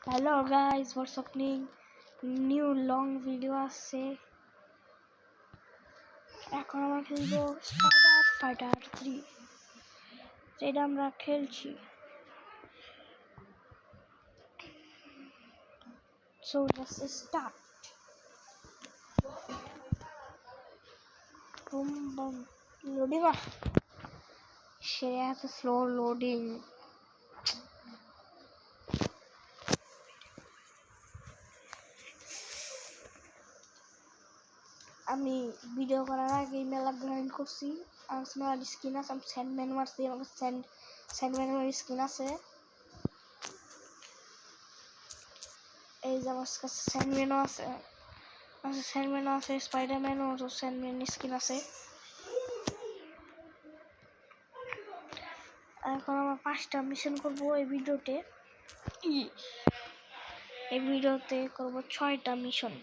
Hello guys, what's happening? New long video আসছে। এখন আমরা খেলবো স্পাইডার ফাইটার 3। যেটা আমরা খেলছি। So let's start. Boom boom. Loading up. Share has a slow loading. আমি ভিডিও করার আগে মেলা গ্রাইন্ড করছি আর মেলার স্কিন আছে। আমি স্যান্ডম্যান মারছি, আমার স্যান্ডম্যানের স্কিন আছে। এই যে আমার কাছে স্যান্ডম্যানও আছে, স্পাইডারম্যানও স্যান্ডম্যান স্কিন আছে। এখন আমরা 5টা মিশন করবো এই ভিডিওতে। করবো 6টা মিশন।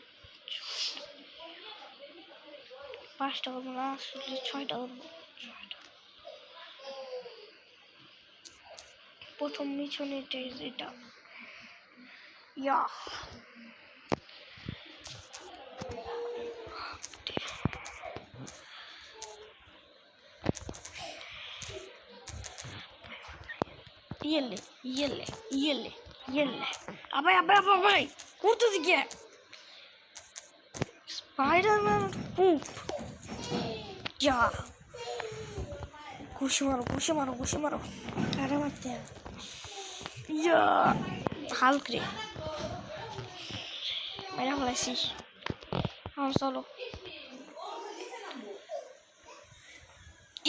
5টা করবো না, আসলে 6টা করবো। প্রথম মিশন এটা ইয়া ইয়েলে আবাই করতেছি কি? স্পাইডারম্যান পুপ যা ঘুষি মারো আরে মারতে ইয়া হাল্ক রে মেরা ফেলাইছি। আমার চলো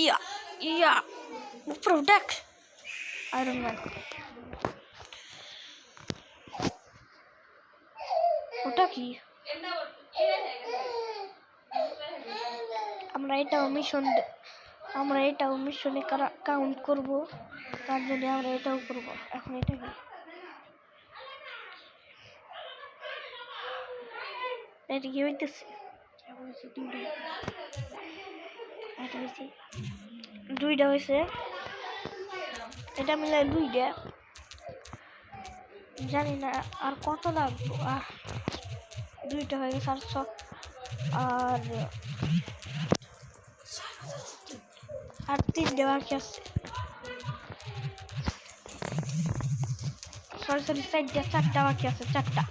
ইয়া প্রোটেক্ট আয়রন ম্যান। ওটা কি? আমরা এটাও মিশনে কাউন্ট করবো, তার জন্য আমরা এটাও করবো। এখন এটা কি? এটা কি হইতেছে? দুইটা হয়েছে, এটা মিলে 2টা। জানি না আর কত লাগবে। 2টা হয়ে গেছে, আর 3টে বাকি আছে। সরি 4টা বাকি আছে। 4টা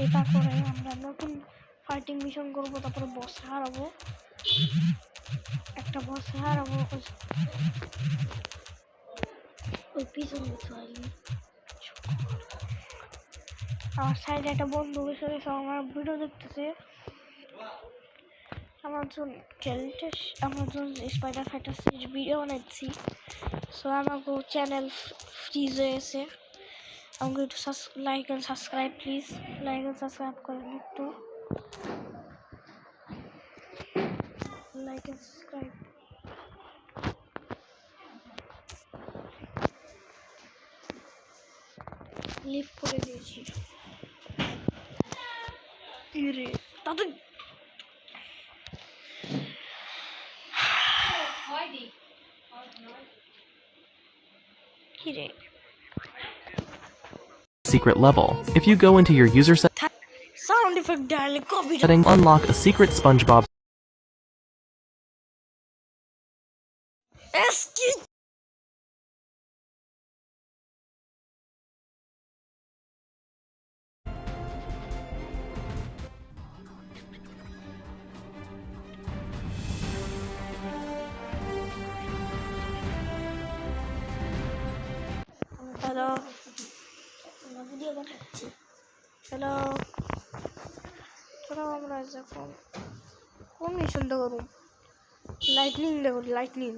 এটা করে আমরা নতুন ফাইটিং মিশন করবো, তারপরে বস হারাবো। একটা বস হারাবো ওই পিছনে। আমার সাইডে একটা বন্ধু বসে আমার ভিডিও দেখতেছে। আমার জন্য স্পাইডার ফাইটার সিরিজ ভিডিও বানাচ্ছি। সো আমাকে চ্যানেল ফ্রিজ হয়েছে। আমাকে একটু like and subscribe please. Like and subscribe করেন একটু। Like and subscribe. লিভ করে দিয়েছি। ইরে তাতে কিরে secret level. If you go into your user sound effect dial copy setting, unlock a secret SpongeBob. Excuse hello video বানাচ্ছি। Hello আমরা যখন কোন মিশনটা করব? লাইটনিংটা করি। লাইটনিং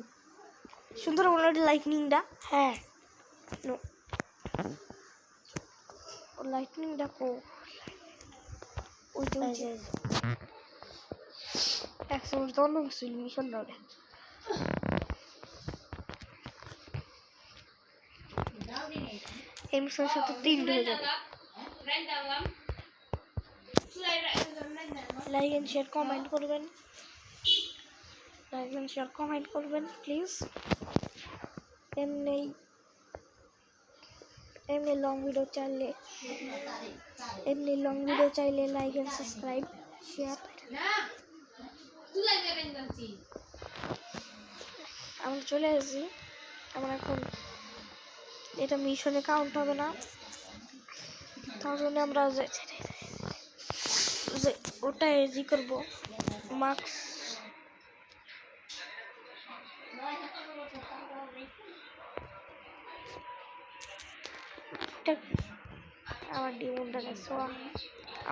সুন্দর বলো লাইটনিংটা। হ্যাঁ লাইটনিংটা ওই তো একশো অন্য কিছু মিশন ধরে। এই মিশনের সাথে 3টে হয়ে যাবে। লাইক এন্ড শেয়ার কমেন্ট করবেন। লাইক এন্ড শেয়ার কমেন্ট করবেন প্লিজ। এমনি লং ভিডিও চাইলে লাইক এন্ড সাবস্ক্রাইব শেয়ার। আমরা চলে এসেছি। আমরা এখন এটা মিশনে কাউন্ট হবে না, তার জন্য আমরা ওটা ই করবো মার্কস। আমার ডিমনটা গেছে,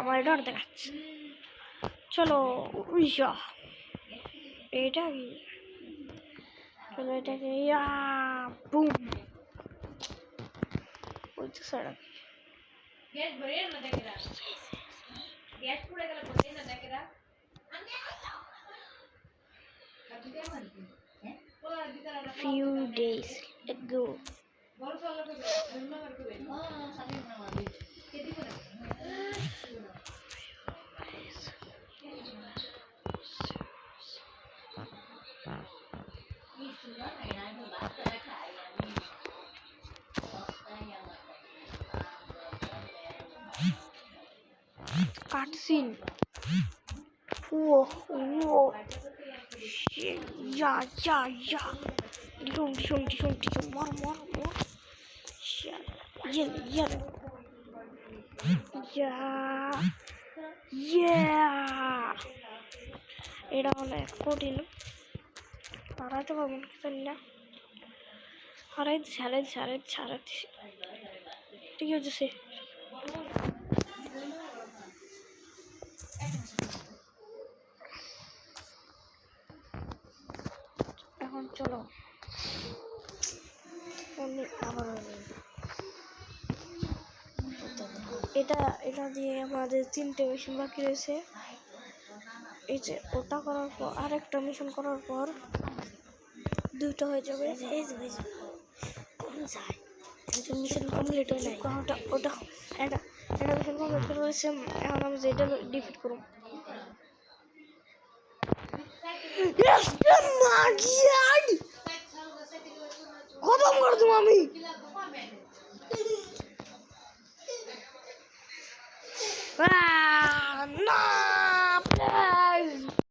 আমার ডর দেখাচ্ছে। চলো উইশা এটা কি, চলো এটাকে বুম বলতে সড়ক few days ago. Cutscene. Whoa. Yeah. More. Yeah. এটা অনেক কঠিন, হারাইতে পারবো না, জানি না। হারাইছি। ঠিক আছে, এখন চলো আবার এটা দিয়ে আমাদের 3টে মিশন বাকি রয়েছে। এই যে ওটা করার পর আরেকটা মিশন করার পর 2টা হয়ে যাবে। মিশন কমপ্লিট হয়ে যায়, ওটা একটা মিশন কমপ্লিট করে রয়েছে। এখন আমি যেটা ডিফিট করব। খতম করে দেবো আমি। Ah!